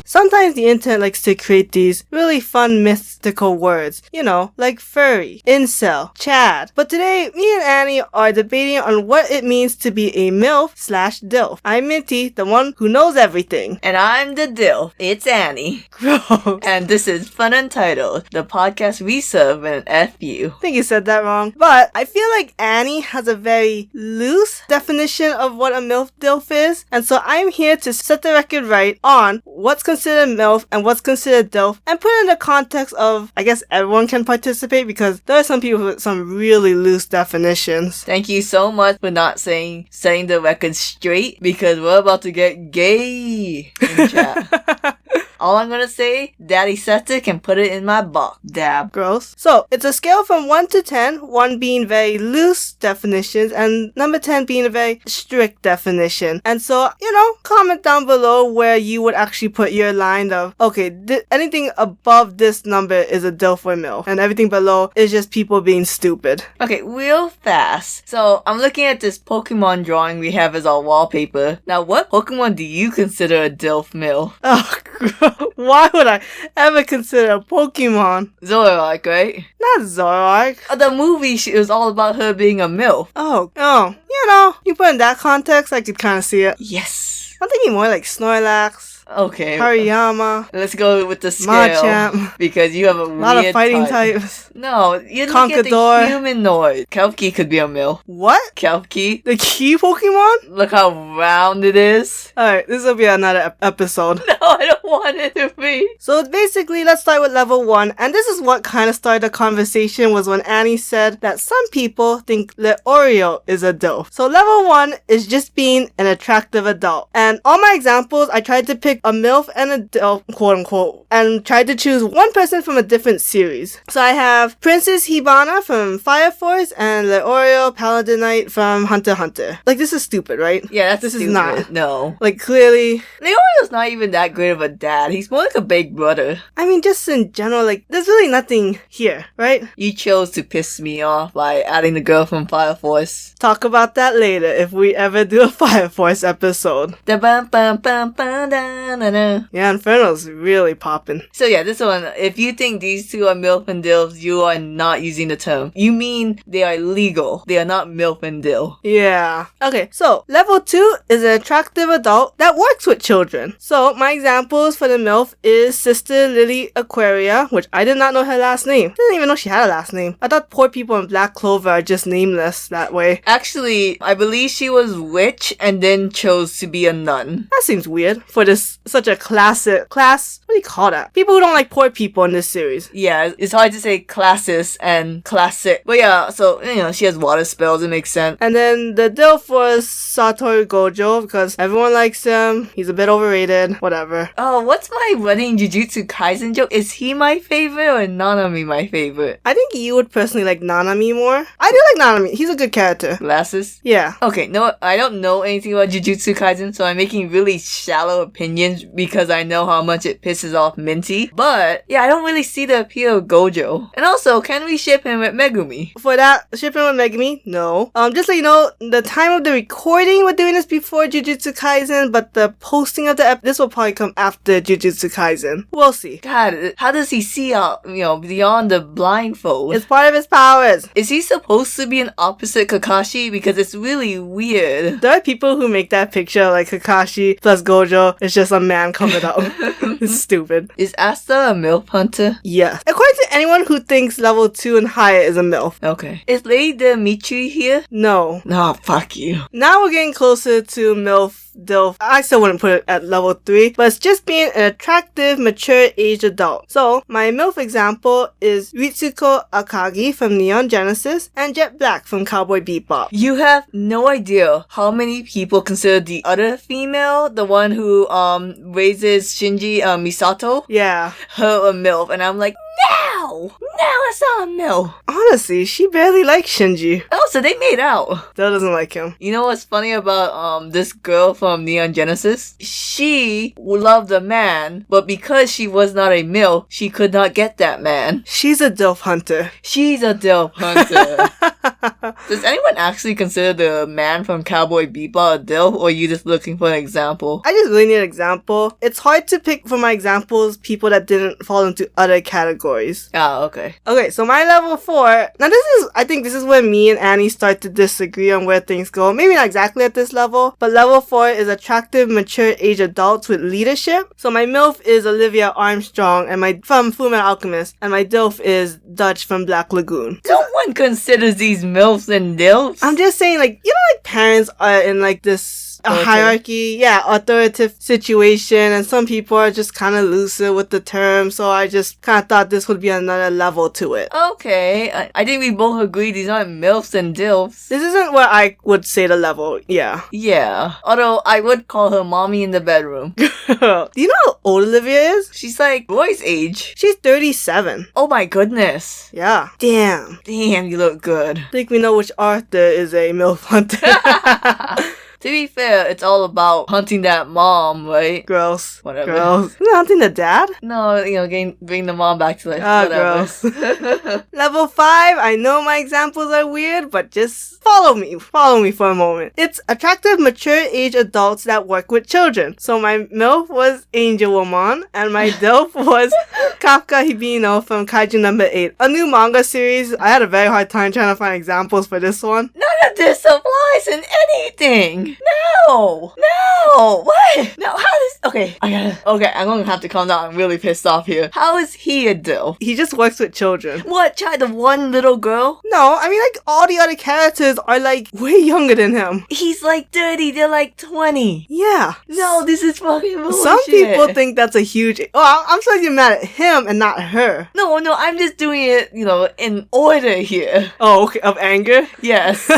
Sometimes the internet likes to create these really fun mystical words, you know, like furry, incel, chad. But today, me and Annie are debating on what it means to be a MILF/DILF. I'm Minty, the one who knows everything. And I'm the DILF. It's Annie. Gross. And this is FunUntitled, the podcast we serve an FU. I think you said that wrong. But I feel like Annie has a very loose definition of what a MILF/DILF is. And so I'm here to set the record right on what's considered MILF and what's considered DILF, and put it in the context of, I guess everyone can participate, because there are some people with some really loose definitions. Thank you so much for not setting the record straight, because we're about to get gay in chat. All I'm gonna say, Daddy Seta can put it in my box. Dab. Gross. So, it's a scale from 1 to 10, 1 being very loose definitions, and number 10 being a very strict definition. And so, comment down below where you would actually put your line of, okay, anything above this number is a DILF or MILF, and everything below is just people being stupid. Okay, real fast. So, I'm looking at this Pokemon drawing we have as our wallpaper. Now, what Pokemon do you consider a DILF/MILF? Oh, gross. Why would I ever consider a Pokemon? Zoroark, right? Not Zoroark. The movie was all about her being a MILF. Oh, you put in that context, I could kind of see it. Yes. I'm thinking more like Snorlax. Okay. Hariyama. Let's go with the scale. Machamp. Because you have a lot of fighting types. No, you look Conqueror. at the humanoid. Kelpie could be a MILF. What? Kelpie. The key Pokemon? Look how round it is. Alright, this will be another episode. No, I don't want it to be. So basically, let's start with level 1. And this is what kind of started the conversation, was when Annie said that some people think Leorio is a DILF. So level 1 is just being an attractive adult. And all my examples, I tried to pick a MILF and a DILF, quote unquote, and tried to choose one person from a different series. So I have Princess Hibana from Fire Force and Leorio Paladinite from Hunter x Hunter. Like, this is stupid, right? Yeah, this stupid. is not. No. Like, clearly. Leorio's not even that great of a dad. He's more like a big brother. I mean, just in general, like, there's really nothing here, right? You chose to piss me off by adding the girl from Fire Force. Talk about that later if we ever do a Fire Force episode. Yeah, Inferno's really popping. So yeah, this one, if you think these two are MILF and DILFs, you are not using the term. You mean they are legal. They are not MILF and DILF. Yeah. Okay, so level 2 is an attractive adult that works with children. So my examples for the MILF is Sister Lily Aquaria, which I did not know her last name. Didn't even know she had a last name. I thought poor people in Black Clover are just nameless that way. Actually, I believe she was rich and then chose to be a nun. That seems weird for this such a class. What do you call that? People who don't like poor people in this series. Yeah, it's hard to say classes and classic. But yeah, so, she has water spells, it makes sense. And then the DILF was Satoru Gojo, because everyone likes him. He's a bit overrated. Whatever. Oh, what's my running Jujutsu Kaisen joke? Is he my favorite or Nanami my favorite? I think you would personally like Nanami more. I do like Nanami. He's a good character. Glasses? Yeah. Okay, no, I don't know anything about Jujutsu Kaisen, so I'm making really shallow opinions because I know how much it pisses off Minty. But, yeah, I don't really see the appeal of Gojo. And also, can we ship him with Megumi? For that, ship him with Megumi? No. Just so you know, the time of the recording, we're doing this before Jujutsu Kaisen, but the posting of the this will probably come after Jujutsu Kaisen. We'll see. God, how does he see out, beyond the blindfold? It's part of his powers. Is he supposed to be an opposite Kakashi? Because it's really weird. There are people who make that picture like Kakashi plus Gojo is just a man covered up. It's stupid. Is Asta a MILF hunter? Yes. According to anyone who thinks level 2 and higher is a MILF. Okay. Is Lady Dimitri here? No. No, fuck you. Now we're getting closer to MILF DILF. I still wouldn't put it at level 3, but it's just being an attractive, mature age adult. So, my MILF example is Ritsuko Akagi from Neon Genesis and Jet Black from Cowboy Bebop. You have no idea how many people consider the other female, the one who raises Shinji Misato, Yeah. her a MILF, and I'm like, no! Now it's not a MILF. Honestly, she barely likes Shinji. Also, they made out. Still doesn't like him. You know what's funny about this girl from Neon Genesis? She loved a man, but because she was not a MILF, she could not get that man. She's a DILF hunter. She's a DILF hunter. Does anyone actually consider the man from Cowboy Bebop a DILF, or are you just looking for an example? I just really need an example. It's hard to pick for my examples people that didn't fall into other categories. Ah, okay. Okay, so my level 4. Now I think this is where me and Annie start to disagree on where things go. Maybe not exactly at this level, but level 4 is attractive, mature age adults with leadership. So my MILF is Olivia Armstrong from Fullmetal Alchemist, and my DILF is Dutch from Black Lagoon. No one considers these MILFs and DILFs. I'm just saying, like, you know, like parents are in like this hierarchy, authoritative situation, and some people are just kind of lucid with the term, so I just kind of thought this would be another level to it. Okay, I think we both agree these aren't MILFs and DILFs. This isn't what I would say the level, yeah. Yeah, although I would call her mommy in the bedroom. Do you know how old Olivia is? She's like Roy's age. She's 37. Oh my goodness. Yeah. Damn, you look good. I think we know which Arthur is a MILF hunter. To be fair, it's all about hunting that mom, right? Gross. Whatever. Gross. Isn't it hunting the dad? No, bring the mom back to life. Gross. Level 5, I know my examples are weird, but just follow me. Follow me for a moment. It's attractive, mature age adults that work with children. So my MILF was Angel Woman, and my DILF was Kafka Hibino from Kaiju number 8. A new manga series. I had a very hard time trying to find examples for this one. None of this applies in anything. No! What? No, how does... Okay, I'm gonna have to calm down. I'm really pissed off here. How is he a DILF? He just works with children. What, child of one little girl? No, I mean, like, all the other characters are, like, way younger than him. He's like 30, they're like 20. Yeah. No, this is fucking bullshit. Some people think that's a huge... Oh, I'm supposed to be mad at him and not her. No, I'm just doing it, in order here. Oh, okay, of anger? Yes.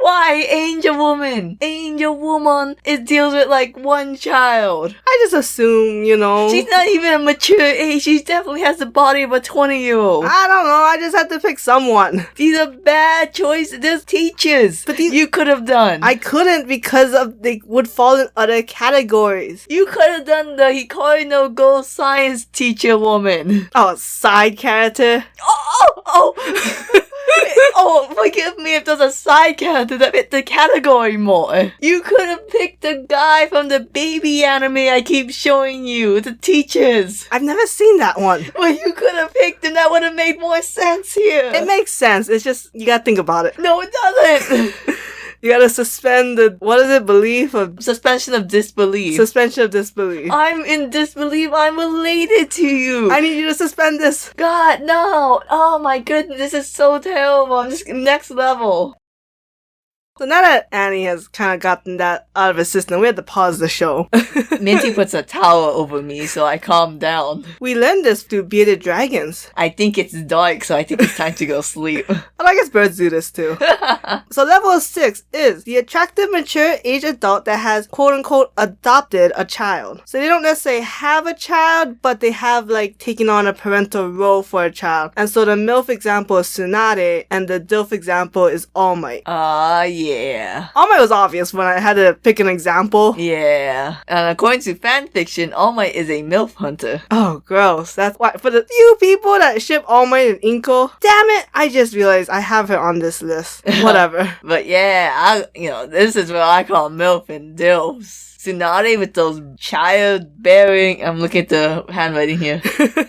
Why Angel Woman? Angel Woman, it deals with like one child. I just assume, She's not even a mature age. She definitely has the body of a 20-year-old. I don't know. I just had to pick someone. These are bad choices. There's teachers. But you could have done. I couldn't because they would fall in other categories. You could have done the Hikari no Go science teacher woman. Oh, side character? Oh, forgive me if there's a side character that fit the category more. You could have picked the guy from the baby anime I keep showing you, the teachers. I've never seen that one. Well, you could have picked him. That would have made more sense here. It makes sense. It's just, you gotta think about it. No, it doesn't. You gotta suspend belief? Suspension of disbelief. Suspension of disbelief. I'm in disbelief. I'm related to you. I need you to suspend this. God, no. Oh my goodness, this is so terrible. I'm just next level. So now that Annie has kind of gotten that out of her system, we had to pause the show. Minty puts a towel over me, so I calm down. We learned this through Bearded Dragons. I think it's dark, so I think it's time to go sleep. Well, I guess birds do this too. So level 6 is the attractive, mature age adult that has quote-unquote adopted a child. So they don't necessarily have a child, but they have like taken on a parental role for a child. And so the MILF example is Tsunade, and the DILF example is All Might. Yeah. All Might was obvious when I had to pick an example. Yeah. And according to fanfiction, All Might is a MILF hunter. Oh, gross. That's why. For the few people that ship All Might and Inko, damn it, I just realized I have her on this list. Whatever. But yeah, this is what I call MILF and DILFs. Tsunade with those childbearing, I'm looking at the handwriting here,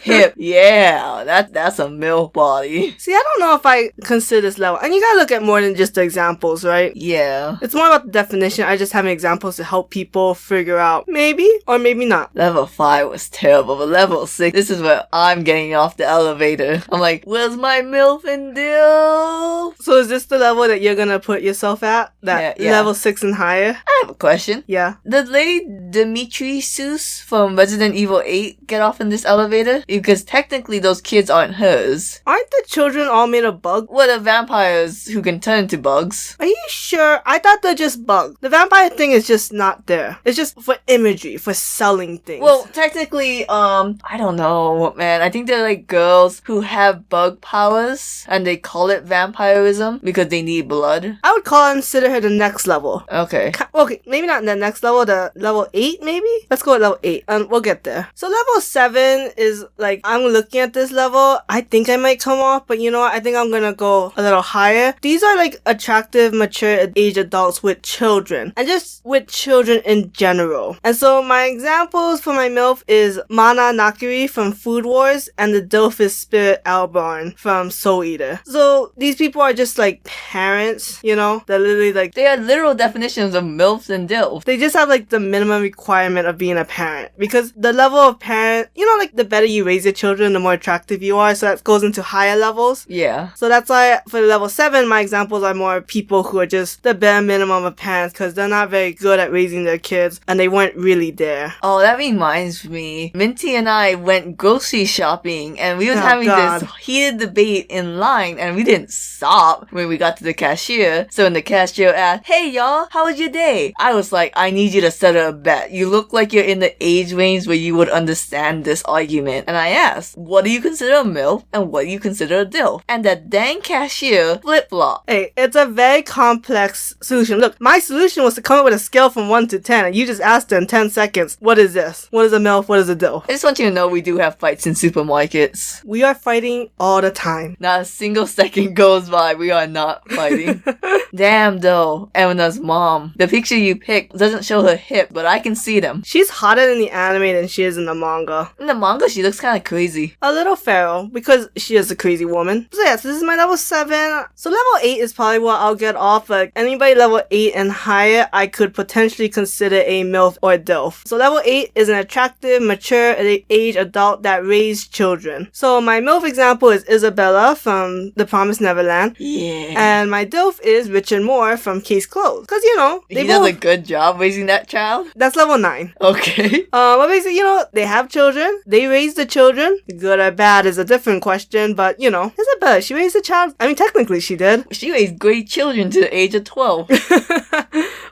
hip. Yeah, that's a MILF body. See, I don't know if I consider this level. And you gotta look at more than just the examples, right? Yeah. It's more about the definition. I just have examples to help people figure out maybe or maybe not. Level 5 was terrible, but level 6, this is where I'm getting off the elevator. I'm like, where's my MILF and DILF? So is this the level that you're gonna put yourself at? That yeah. level 6 and higher? I have a question. Yeah. The Would Lady Dimitri Seuss from Resident Evil 8 get off in this elevator? Because technically those kids aren't hers. Aren't the children all made of bugs? What are vampires who can turn into bugs? Are you sure? I thought they're just bugs. The vampire thing is just not there. It's just for imagery, for selling things. Well, technically, I don't know, man. I think they're like girls who have bug powers and they call it vampirism because they need blood. I would consider her the next level. Okay. Okay, maybe not the next level, the level 8 maybe? Let's go with level 8 and we'll get there. So level 7 is like, I'm looking at this level, I think I might come off, but you know what? I think I'm gonna go a little higher. These are like attractive, mature age adults with children and just with children in general. And so my examples for my MILF is Mana Nakiri from Food Wars and the DILF is Spirit Albarn from Soul Eater. So these people are just like parents, you know? They're literally like, They are literal definitions of MILFs and DILFs. they just have like the minimum requirement of being a parent because the level of parent, you know, like the better you raise your children, the more attractive you are. So that goes into higher levels. Yeah. So that's why for level 7, my examples are more people who are just the bare minimum of parents because they're not very good at raising their kids and they weren't really there. Oh, that reminds me. Minty and I went grocery shopping and we was having God. this heated debate in line and we didn't stop when we got to the cashier. So when the cashier asked, "Hey y'all, how was your day?" I was like, "I need you to settle a bet. You look like you're in the age range where you would understand this argument." And I asked, "What do you consider a MILF and what do you consider a DILF?" And that dang cashier flip-flopped. Hey, it's a very complex solution. Look, my solution was to come up with a scale from 1 to 10 and you just asked her in 10 seconds, what is this? What is a MILF? What is a DILF? I just want you to know we do have fights in supermarkets. We are fighting all the time. Not a single second goes by we are not fighting. Damn though, Emina's mom. The picture you picked doesn't show her hip, but I can see them. She's hotter in the anime than she is in the manga. In the manga, she looks kind of crazy. A little feral, because she is a crazy woman. So yes, this is my level 7. So level 8 is probably what I'll get off. Like anybody level 8 and higher, I could potentially consider a MILF or DILF. So level 8 is an attractive, mature age adult that raised children. So my MILF example is Isabella from The Promised Neverland. Yeah. And my DILF is Richard Moore from Case Closed. Because, you know, they He both... does a good job raising that child. That's level 9. Okay. But basically, you know, they have children. They raise the children. Good or bad is a different question, but, you know, Isabella, she raised a child. I mean, technically she did. She raised great children to the age of 12.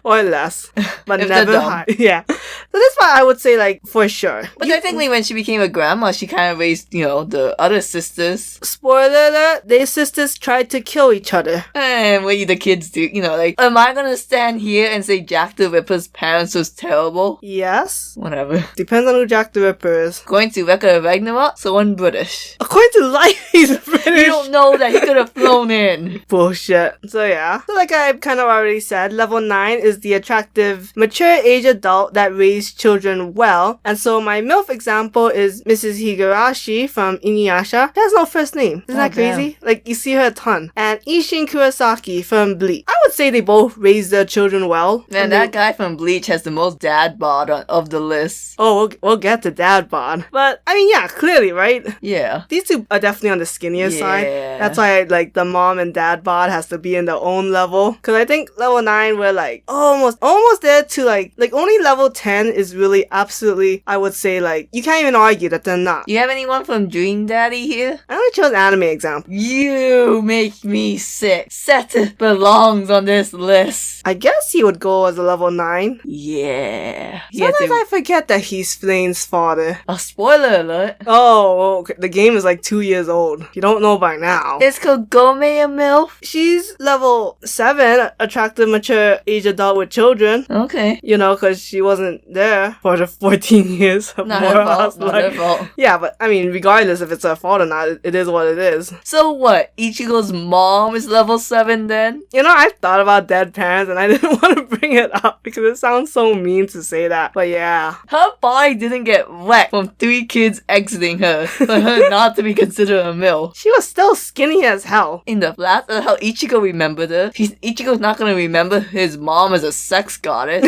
Or less. But If they're never dumb. high. Yeah. So that's why I would say, like, for sure. But technically, when she became a grandma, she kind of raised, you know, the other sisters. Spoiler alert, their sisters tried to kill each other. And what do the kids do? You know, like, am I gonna stand here and say Jack the Ripper's parents was terrible? Yes. Whatever. Depends on who Jack the Ripper is. Going to Record of Ragnarok, someone British. According to life, he's British. You don't know that he could have flown in. Bullshit. So yeah. So like I kind of already said, level 9 is the attractive, mature age adult that raised children well. And so my MILF example is Mrs. Higurashi from Inuyasha. She has no first name. Isn't that crazy? Like, you see her a ton. And Ishin Kurosaki from Bleach. I would say they both raised their children well. Man, that guy from Bleach has the most dad bod of the list. Oh, we'll get to dad bod. But, I mean, yeah, clearly, right? Yeah. These two are definitely on the skinnier side. That's why, like, the mom and dad bod has to be in their own level. Because I think level 9, we're, like, almost there to, like, only level 10 is really absolutely, I would say, like, you can't even argue that they're not. You have anyone from Dream Daddy here? I only chose anime example. You make me sick. Seth belongs on this list. I guess he would go as a level 9. Yeah. Sometimes I forget that he's Flane's father. A spoiler alert. Oh, okay. The game is like 2 years old. You don't know by now. Is Kagome a MILF? She's level 7, attractive, mature, age adult with children. Okay. You know, because she wasn't there for the 14 years of Not her fault. Mora's Not her life. fault. Yeah, but I mean, regardless if it's her fault or not, it is what it is. So what? Ichigo's mom is level 7 then? You know, I've thought about dead parents and I didn't want to bring it up because it sounds so mean to say that. But yeah. Her body didn't get wrecked from 3 kids exiting her for her not to be considered a MILF. She was still skinny as hell. In the last of how Ichigo remembered her, Ichigo's not gonna remember his mom as a sex goddess.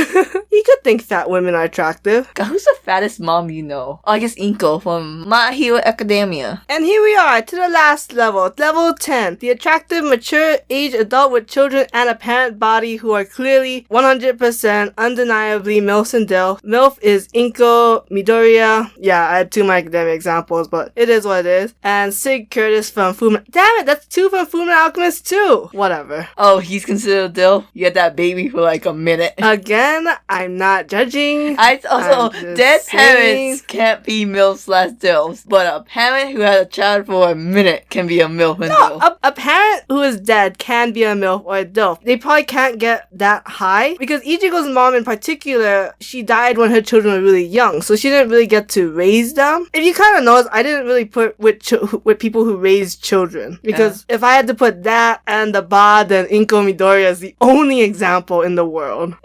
You could think fat women are attractive. God, who's a fattest mom you know? Oh, I guess Inko from My Hero Academia. And here we are to the last level, level 10. The attractive, mature age adult with children and a parent body who are clearly 100% undeniably MILFs and DILF. MILF is Inko Midoriya. Yeah, I had 2 My Academia examples, but it is what it is. And Sig Curtis from Fullmetal. Damn it, that's 2 from Fullmetal Alchemist too. Whatever. Oh, he's considered a DILF? You had that baby for like a minute. Again, I'm not judging. I also, dead parents can't be MILF/DILFs, but a parent who had a child for a minute can be a MILF and DILF. A parent who is dead can be a MILF or a DILF. They probably can't get that high because Ichigo's mom in particular, she died when her children were really young, so she didn't really get to raise them. If you kind of notice, I didn't really put with people who raise children because if I had to put that and the Ba, then Inko Midoriya is the only example in the world.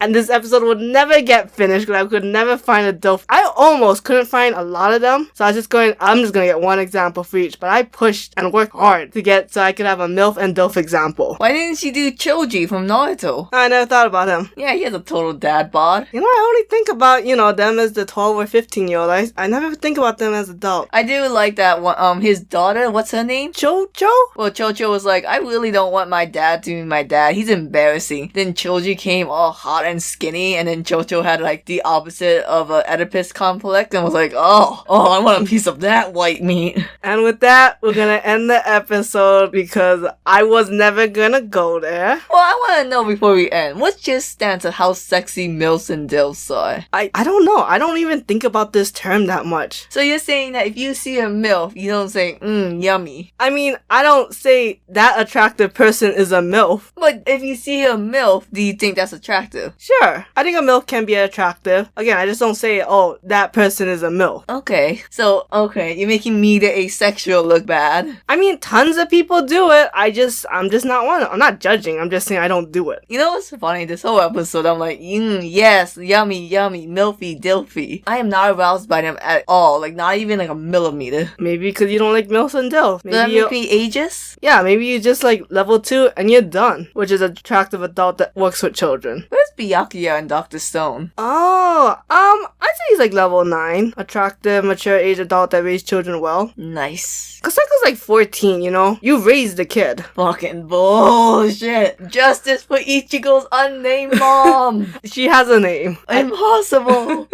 And this episode would never get finished because I could never find a DILF. I almost couldn't find a lot of them, so I'm just gonna get one example for each, but I pushed and worked hard to get so I could have a MILF and DILF example. Why didn't she do Choji from Naruto? I never thought about him. Yeah, he has a total dad bod. You know, I only think about, them as the 12 or 15-year-old. I never think about them as adults. I do like that one. His daughter, what's her name? Chocho? Well, Chocho was like, I really don't want my dad to be my dad. He's embarrassing. Then Choji came all hot and skinny, and then Chocho had like the opposite of a Oedipus complex and was like, oh, I want a piece of that white meat. And with that, we're gonna end the episode because I was never gonna go there. Well, I want to know before we end, what's your stance on how sexy MILFs and DILFs are? I don't know. I don't even think about this term that much. So you're saying that if you see a MILF, you don't say, yummy. I mean, I don't say that attractive person is a MILF. But if you see a MILF, do you think that's attractive? Sure. I think a MILF can be attractive. Again, I just don't say, oh, that person is a MILF. Okay. So, you're making me the asexual look bad. I mean, tons of people do it. I'm just not one. I'm not judging. I'm just saying I don't do it. You know what's funny? This whole episode, I'm like, yes, yummy, MILFy, DILFy. I am not aroused by them at all. Like, not even like a millimeter. Maybe because you don't like MILFs and DILFs. Does that make me ageist? Yeah, maybe you just like level 2 and you're done. Which is an attractive adult that works with children. Where's Byakuya and Dr. Stone? Oh, I'd say he's like level 9. Attractive, mature age adult that raised children well. Nice. Cause Saku's like 14, You raised the kid. Fucking bullshit. Justice for Ichigo's unnamed mom. She has a name. Impossible.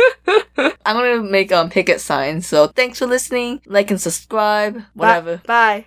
I'm gonna make picket signs, so thanks for listening. Like and subscribe. Whatever. Bye.